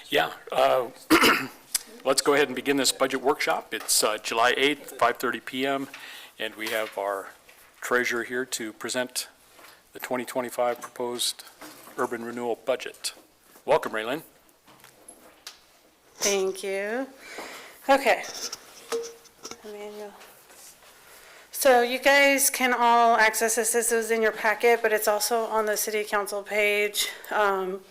Yeah, let's go ahead and begin this budget workshop. It's July 8th, 5:30 p.m., and we have our treasurer here to present the 2025 proposed urban renewal budget. Welcome, Raylene. Thank you. Okay. Emmanuel. So you guys can all access this. This is in your packet, but it's also on the City Council page under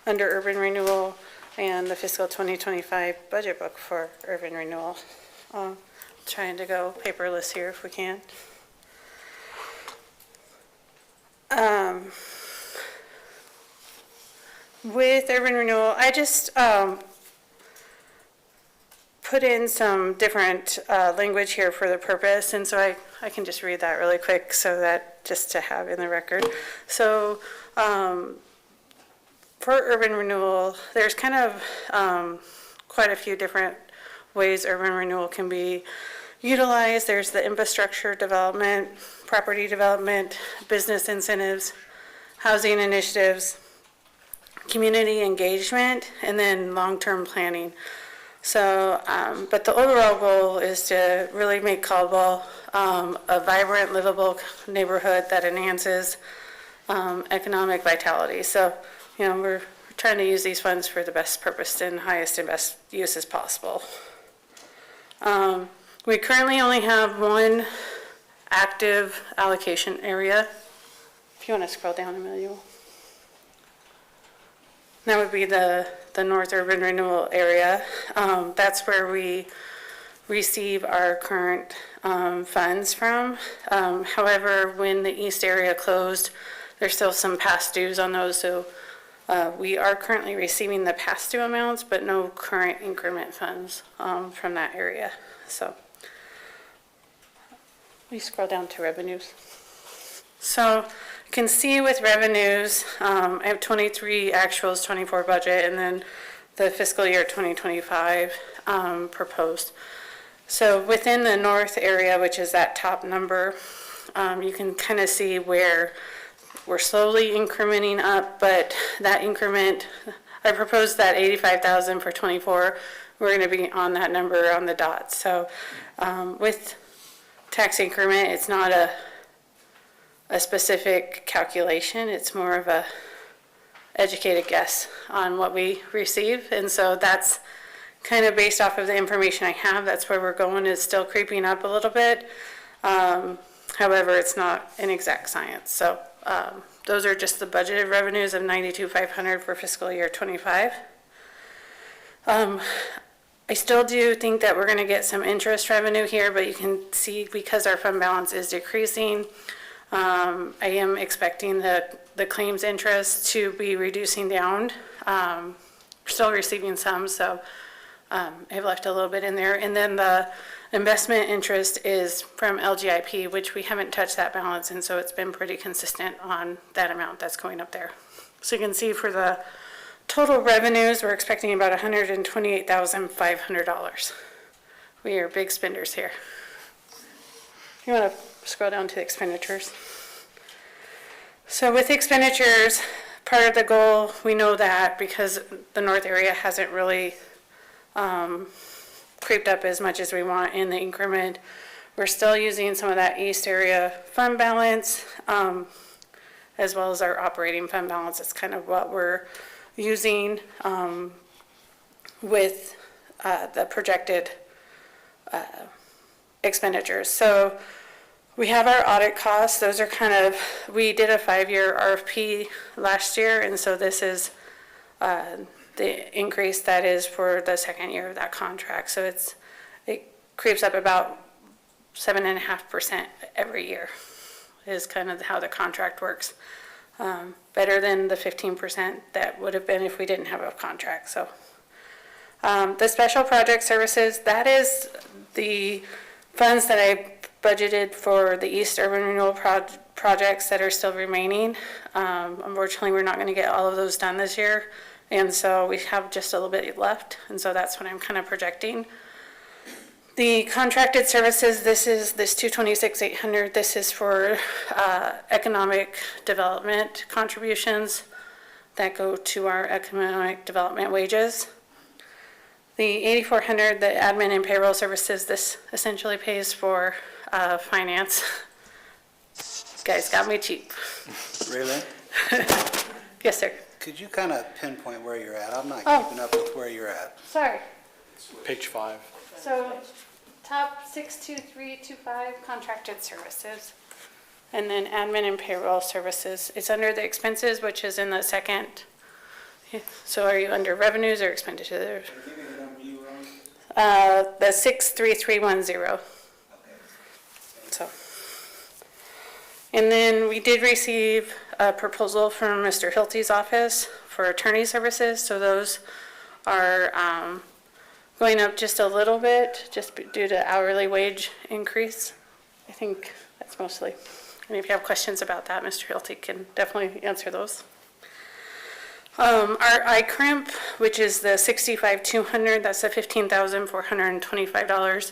Urban Renewal and the fiscal 2025 budget book for Urban Renewal. Trying to go paperless here if we can. With Urban Renewal, I just put in some different language here for the purpose, and so I can just read that really quick so that just to have in the record. So for urban renewal, there's kind of quite a few different ways urban renewal can be utilized. There's the infrastructure development, property development, business incentives, housing initiatives, community engagement, and then long-term planning. So, but the overall goal is to really make Caldwell a vibrant, livable neighborhood that enhances economic vitality. So, you know, we're trying to use these funds for the best purpose and highest and best use as possible. We currently only have one active allocation area. If you want to scroll down, Emmanuel. That would be the North Urban Renewal area. That's where we receive our current funds from. However, when the East area closed, there's still some past dues on those, so we are currently receiving the past due amounts, but no current increment funds from that area. So we scroll down to revenues. So you can see with revenues, I have 23 actuals, 24 budget, and then the fiscal year 2025 proposed. So within the north area, which is that top number, you can kind of see where we're slowly incrementing up, but that increment, I proposed that 85,000 for 24. We're going to be on that number on the dot. So with tax increment, it's not a specific calculation. It's more of a educated guess on what we receive. And so that's kind of based off of the information I have. That's where we're going. It's still creeping up a little bit. However, it's not an exact science. So those are just the budgeted revenues of $92,500 for fiscal year 25. I still do think that we're going to get some interest revenue here, but you can see because our fund balance is decreasing, I am expecting the claims interest to be reducing down. We're still receiving some, so I've left a little bit in there. And then the investment interest is from LGIP, which we haven't touched that balance, and so it's been pretty consistent on that amount that's going up there. So you can see for the total revenues, we're expecting about $128,500. We are big spenders here. You want to scroll down to the expenditures. So with expenditures, part of the goal, we know that because the north area hasn't really creeped up as much as we want in the increment. We're still using some of that east area fund balance, as well as our operating fund balance. It's kind of what we're using with the projected expenditures. So we have our audit costs. Those are kind of, we did a 5-year RFP last year, and so this is the increase that is for the second year of that contract. So it creeps up about 7.5% every year is kind of how the contract works. Better than the 15% that would have been if we didn't have a contract. So the special project services, that is the funds that I budgeted for the East Urban Renewal projects that are still remaining. Unfortunately, we're not going to get all of those done this year. And so we have just a little bit left. And so that's what I'm kind of projecting. The contracted services, this is this $226,800. This is for economic development contributions. that go to our economic development wages. The $8,400, the admin and payroll services, this essentially pays for finance. Guys got me cheap. Raylan, Yes, sir. could you kind of pinpoint where you're at? I'm not Oh. keeping up with where you're at. Sorry. Page 5. So top 62325, contracted services. And then admin and payroll services. It's under the expenses, which is in the second. So are you under revenues or expenditures? The 63310. So. And then we did receive a proposal from Mr. Hilty's office for attorney services. So those are going up just a little bit, just due to hourly wage increase. I think that's mostly. And if you have questions about that, Mr. Hilty can definitely answer those. Our iCrimp, which is the 65,200, that's the $15,425.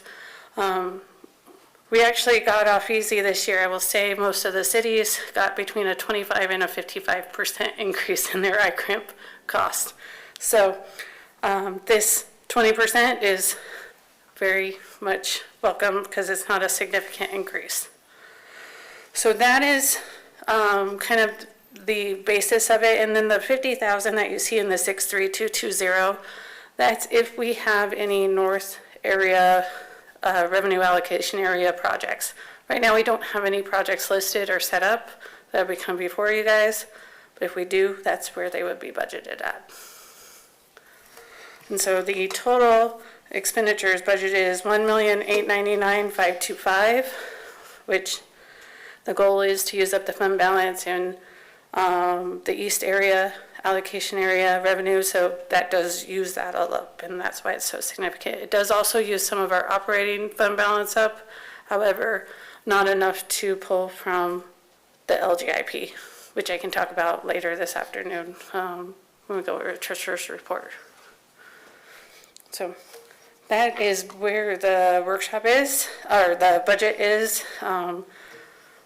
We actually got off easy this year. I will say most of the cities got between a 25 and a 55% increase in their iCrimp cost. So this 20% is very much welcome because it's not a significant increase. So that is kind of the basis of it. And then the 50,000 that you see in the 63220, that's if we have any north area revenue allocation area projects. Right now we don't have any projects listed or set up that would come before you guys, but if we do, that's where they would be budgeted at. And so the total expenditures budgeted is $1,899,525, which the goal is to use up the fund balance in the east area, allocation area revenue, so that does use that all up, and that's why it's so significant. It does also use some of our operating fund balance up, however, not enough to pull from the LGIP, which I can talk about later this afternoon when we go over the treasurer's report. So that is where the workshop is, or the budget is.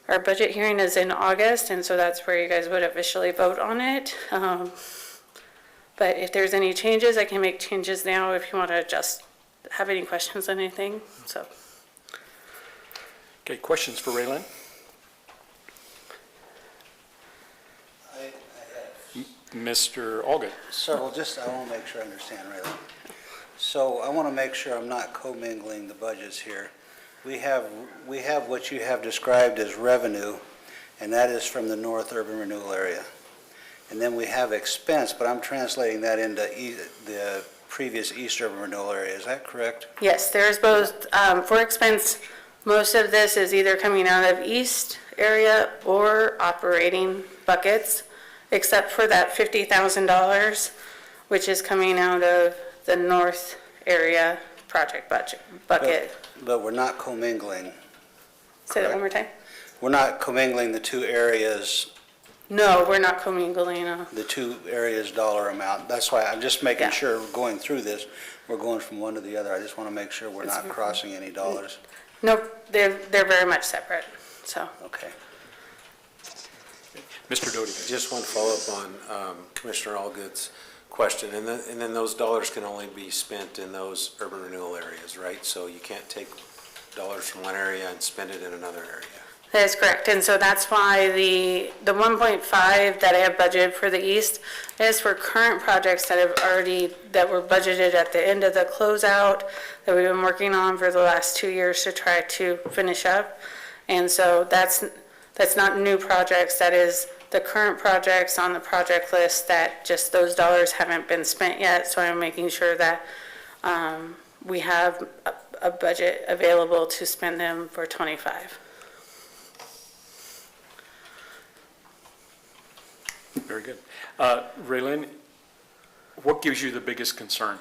Our budget hearing is in August, and so that's where you guys would officially vote on it. But if there's any changes, I can make changes now if you want to just have any questions on anything, so. Okay, questions for Raylan? I have Mr. Allgood? several, I want to make sure I understand, Raylan. So I want to make sure I'm not commingling the budgets here. We have what you have described as revenue, and that is from the North Urban Renewal Area. And then we have expense, but I'm translating that into the previous East Urban Renewal Area. Is that correct? Yes, there's both, for expense, most of this is either coming out of east area or operating buckets, except for that $50,000, which is coming out of the north area project bucket. But we're not commingling. Say that one more time? We're not commingling the two areas, No, we're not commingling. the two areas' dollar amount. That's why I'm just making Yeah. sure going through this, we're going from one to the other. I just want to make sure we're not crossing any dollars. Nope, they're very much separate, so. Okay. Mr. Doty? Just one follow-up on Commissioner Allgood's question, and then those dollars can only be spent in those urban renewal areas, right? So you can't take dollars from one area and spend it in another area. That is correct, and so that's why the 1.5 that I have budgeted for the east is for current projects that were budgeted at the end of the closeout that we've been working on for the last 2 years to try to finish up. And so that's not new projects, that is the current projects on the project list that just those dollars haven't been spent yet. So I'm making sure that we have a budget available to spend them for 25. Very good. Raylan, what gives you the biggest concern?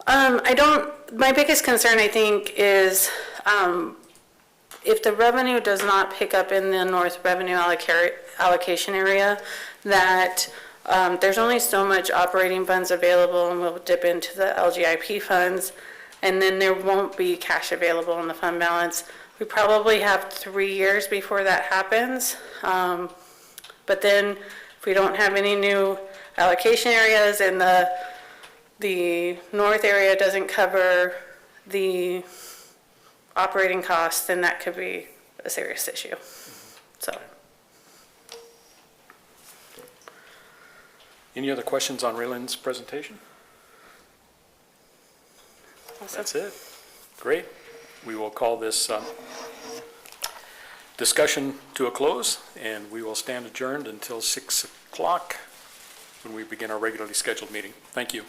My biggest concern, I think, is if the revenue does not pick up in the north revenue allocation area, that there's only so much operating funds available, and we'll dip into the LGIP funds, and then there won't be cash available in the fund balance. We probably have 3 years before that happens. But then If we don't have any new allocation areas and the north area doesn't cover the operating costs, then that could be a serious issue. So, Any other questions on Raylan's presentation? That's it. Great. We will call this discussion to a close, and we will stand adjourned until 6 o'clock when we begin our regularly scheduled meeting. Thank you.